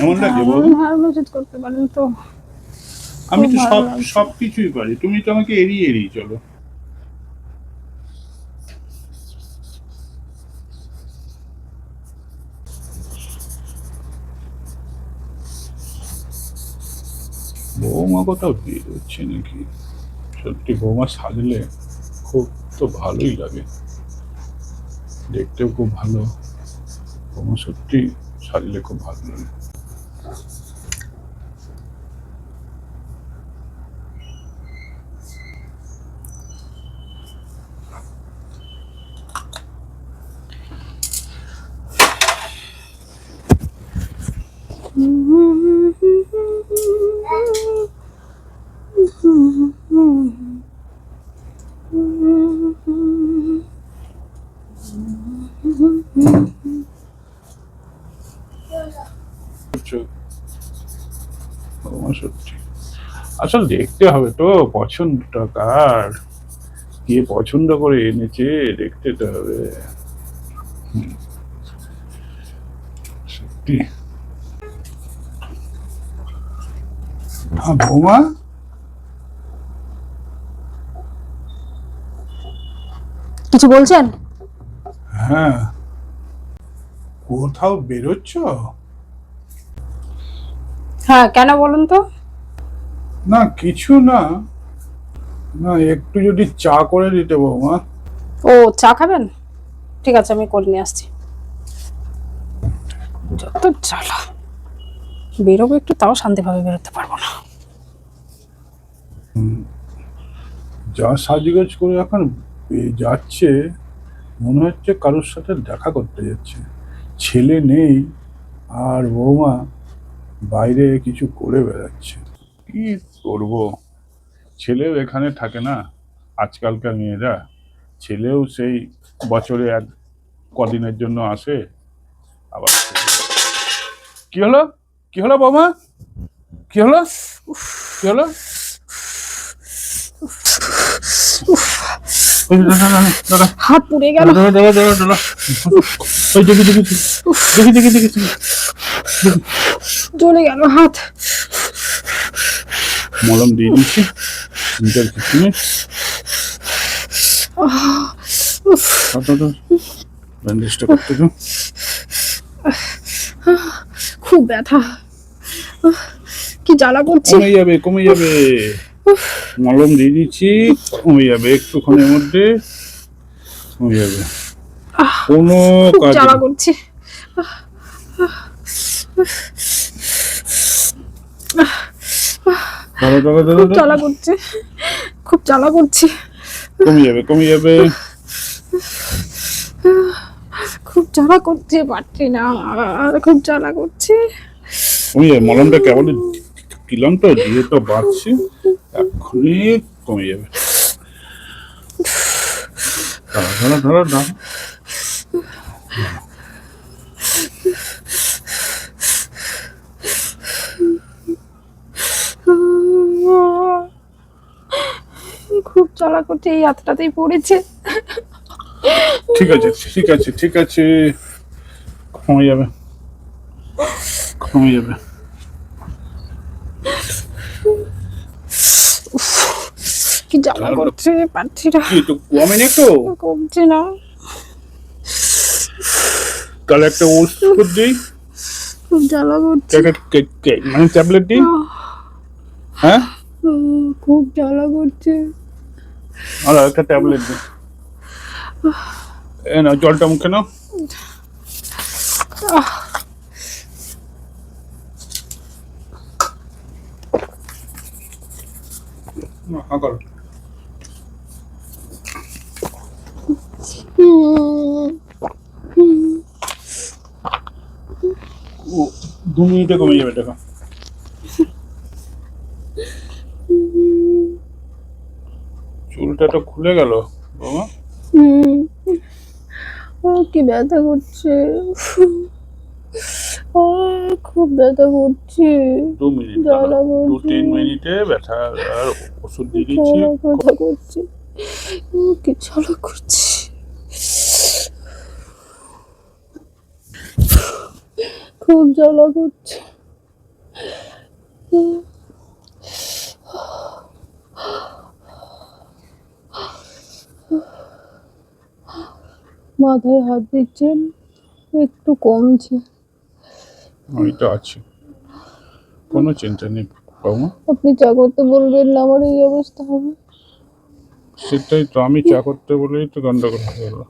এমন লাগে বৌমা? ভালো মেসেজ করতে পারেন তো। আমি তো সবকিছুই পারি, তুমি তো আমাকে এড়িয়ে এড়িয়ে চলো। বৌমা কোথাও বেরোচ্ছে নাকি? সত্যি বৌমা সাজলে খুব তো ভালোই লাগে, দেখতেও খুব ভালো। বৌমা সত্যি সাজলে খুব ভালো লাগে। সত্যি আসলে দেখতে হবে তো পছন্দটা কার, কে পছন্দ করে এনেছে দেখতে তো হবে। সত্যি বৌমা, কিছু বলছেন? হ্যাঁ, কোথাও বেরোচ্ছ? হ্যাঁ, কেন বলুন তো? না কিছু না, না একটু যদি চা করে দিতে বৌমা। ও, চা খাবেন? ঠিক আছে, আমি করে নিয়ে আসছি। যত জ্বালা, বেরোবো একটু, তাও শান্তিভাবে বেরোতে পারবো না। যা সাজগোজ করে এখন যাচ্ছে, মনে হচ্ছে কারোর সাথে দেখা করতে যাচ্ছে। ছেলে নেই আর বৌমা বাইরে কিছু করে বেড়াচ্ছে। কি করব, ছেলেও এখানে থাকে না। আজকালকার মেয়েরা, ছেলেও সেই বছরে কদিনের জন্য আসে আবার। কি হলো, কি হলো বৌমা, কি হলো, কি হলো? হাত পুড়ে গেল। দেখি দেখি দেখি দেখি দেখি, জ্বলে গেল হাত। মলম দিয়ে দিচ্ছি, ব্যান্ডেজটা করতে তো। খুব ব্যথা, কি জ্বালা করছে। কমে যাবে কমে যাবে, মলম দিয়ে দিচ্ছি, কমে যাবে একটুক্ষণের মধ্যে, কমে যাবে। কোনো কাজ জ্বালা করছে। খুব জ্বালা করছে, খুব জ্বালা করছে। কমে যাবে কমে যাবে, খুব জ্বালা করছে, পারছি না, খুব জ্বালা করছে। কমে যাবে, মলমটা কেবল দিলাম তো, দিয়ে তো বাড়ছে, এক্ষুনি কমে যাবে। ধরো ধরো ধরো, খুব জ্বালা করছে, এই হাতটাতেই পড়েছে। ঠিক আছে ঠিক আছে ঠিক আছে, কমে যাবে কমে যাবে। কি জ্বালা করছে, পারছি না। কি তো কমে না, তো কমছে না। তাহলে একটা ওষুধ দিই, খুব জ্বালা করছে, মানে ট্যাবলেট দিই। হ্যাঁ, খুব জ্বালা করছে। আর একটা ট্যাবলেট দিই, এ না জলটা মুখে নাও। করো, ও 2 মিনিটে কমে যাবে টাকা। চুলটা তো খুলে গেল বাবা। কি ব্যথা করছে, খুব ব্যথা করছে। 2 মিনিট, জ্বালা 2-3 মিনিটে ব্যথা, আর ওষুধ দিয়ে দিচ্ছি। ব্যথা করছে, কি জ্বালা করছে। খুব জ্বালা করছে। মাথায় হাত দিচ্ছেন, একটু কমছে। ওইটা আছে, কোনো চিন্তা নেই বৌমা। আপনি চা করতে বলবেন না, আমার এই অবস্থা হবে। সেটাই তো, আমি চা করতে বলেই তো গন্ডগোল হয়ে গেল।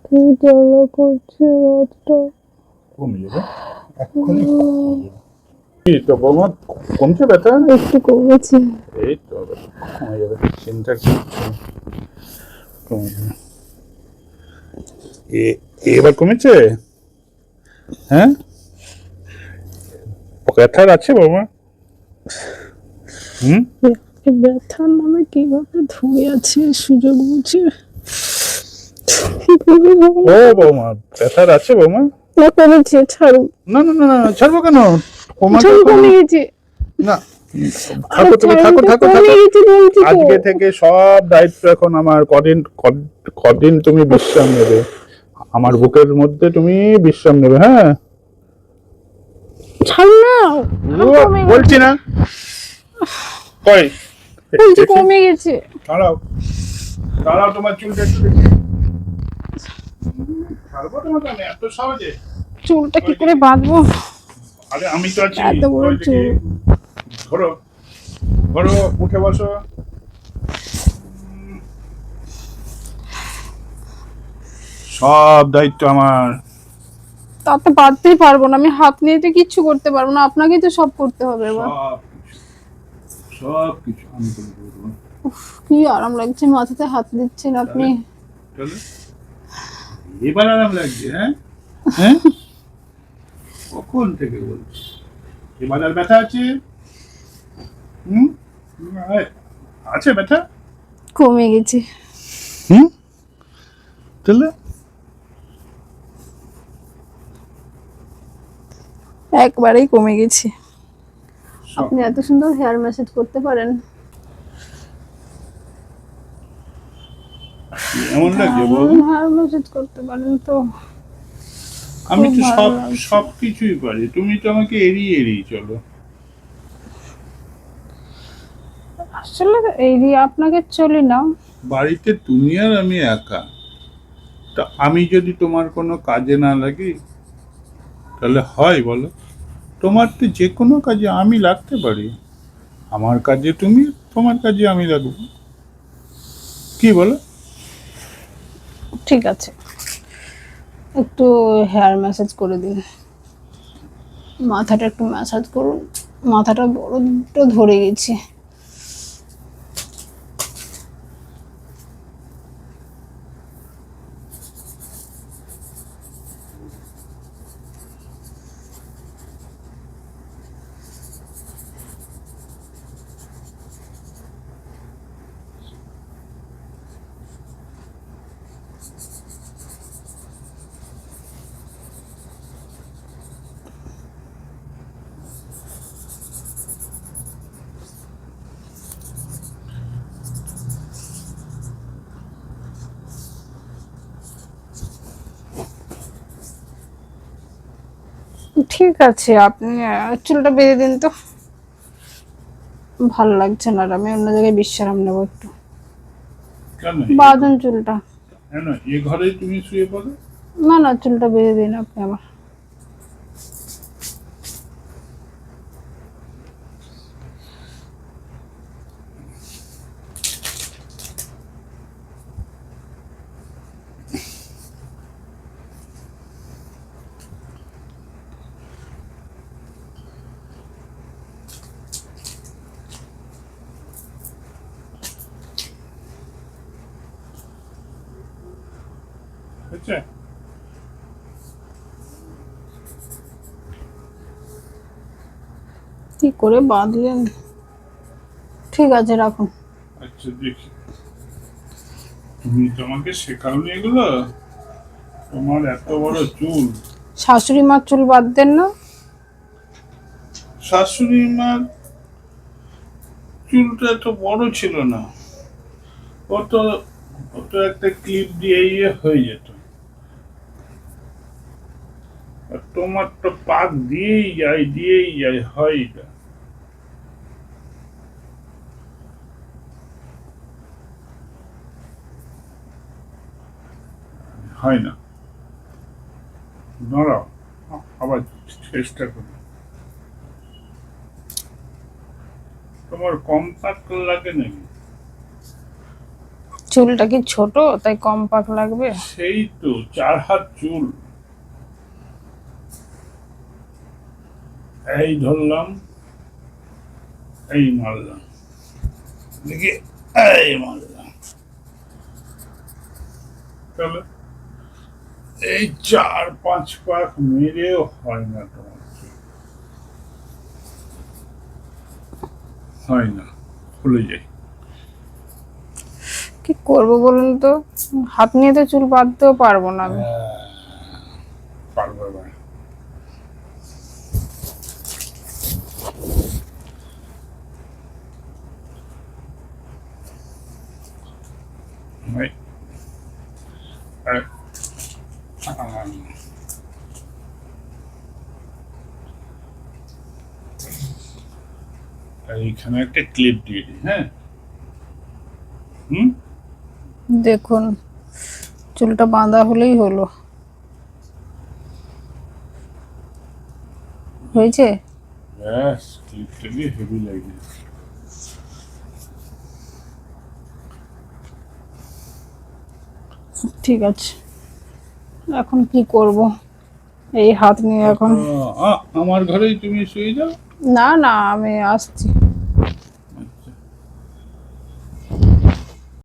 কি জ্বালা করছে রাতটা। কমে যাবে এক্ষুনি, কমে যাবে। এই তো বৌমা, কমছে ব্যথা? একটু কমেছে। এই তো কমে যাবে, চিন্তা করছি না। কমে যাবে। এবার কমেছে? হ্যাঁ, ব্যথার আছে বৌমা? হুম, ব্যথার নামে কিভাবে ধরে আছে সুযোগ বুঝে। ও বৌমা, ব্যথার আছে বৌমা? না, কমেছে, ছাড়ুন। না না না না, ছাড়বো কেন? কমাতে ছাড়ুন, কোনো- কমে গেছে। না, থাকো তুমি, থাকো থাকো কমে থাকো। গেছে বলছি তো। আজকে থেকে সব দায়িত্ব এখন আমার। কদিন তুমি বিশ্রাম নেবে আমার বুকের মধ্যে, তুমি বিশ্রাম নেবে। হ্যাঁ, ছাড়ুন না। বলছি না, কই বলছি কমে গেছে। দাঁড়াও দাঁড়াও, তোমার চুলটা একটু দেখি। ছাড়বো তোমাকে আমি এত সহজে? চুলটা কি করে বাঁধবো? আরে আমি তো আছি। এত বড় ওই দেখি। চুল। ধরো ধরো, উঠে বসো। সব দায়িত্ব আমার। তাতে বাঁধতেই পারবো না, আমি হাত নিয়ে তো কিচ্ছু করতে পারবো না, আপনাকেই তো সব করতে হবে এবার। সব কিছু আমি করে দেবো। কি আরাম লাগছে, মাথাতে হাত দিচ্ছেন আপনি। চলো, এবার আরাম লাগছে? হ্যাঁ হ্যাঁ, কখন থেকে বলছি এবার আর ব্যথা আছে? হুম, আছে ব্যথা? কমে গেছে। হুম, তাহলে একবারেই কমে গেছে। আপনি এত সুন্দর হেয়ার ম্যাসাজ করতে পারেন। এমন লাগছে বল? হেয়ার ম্যাসাজ করতে পারেন তো। আমি তো খুব ভালো সব লাগছে। সব কিছুই পারি, তুমি তো আমাকে এড়িয়ে এড়িয়ে চলো। আসলে এই দিয়ে আপনাকে চলি না। বাড়িতে তুমি আর আমি একা, তা আমি যদি তোমার কোনো কাজে না লাগি তাহলে হয় বলো? তোমার তো যে কোনো কাজে আমি লাগতে পারি, আমার কাজে তুমি, তোমার কাজে আমি লাগবো, কি বলো? ঠিক আছে, একটু হেয়ার ম্যাসাজ করে দিন। মাথাটা একটু ম্যাসাজ করুন, মাথাটা বড় ধরে গেছে। ঠিক আছে, আপনি চুলটা বেঁধে দিন তো। ভালো লাগছে না, আর আমি অন্য জায়গায় বিশ্রাম নেবো একটু। কেন বাঁধুন চুলটা। কেন এ ঘরে তুমি শুয়ে পড়ো? না না, চুলটা বেঁধে দিন আপনি আমার। আচ্ছা, কি করে বাঁধলেন? ঠিক আছে, রাখুন। আচ্ছা দেখি, তুমি তোমাকে শেখাওনি এগুলো? তোমার এত বড় চুল। শাশুড়ি মার চুল বাঁধতেন না? শাশুড়ি মার চুলটা এত বড় ছিল না, ও তো একটা ক্লিপ দিয়ে হয়ে যেত। আর তোমার তো পাক দিয়েই যায়, হয় না। হয় না, নড়াও, আবার চেষ্টা করো। তোমার কম পাক লাগে নাকি? চুলটা কি ছোট, তাই কম পাক লাগবে? সেই তো 4 হাত চুল। এই ধরলাম, এই মারলাম, দেখি, এই মারলাম, তাহলে এই 4-5 পাক মেরেও হয় না তোমার চুল। হয় না, খুলে যায়। কি করব বলুন তো, হাত নিয়ে তো চুল বাঁধতেও পারবো না আমি। পারবে না। Right. এইখানে একটা ক্লিপ দিয়ে দিই, হ্যাঁ। হুম, দেখুন, চুলটা বাঁধা হলেই হলো। হয়েছে? ব্যাস, ক্লিপটা দিয়ে হেভি লাগে। ঠিক আছে, এখন কি করব? এই হাত নিয়ে এখন। আমার ঘরেই তুমি শুয়ে যাও। না না, আমি আসছি।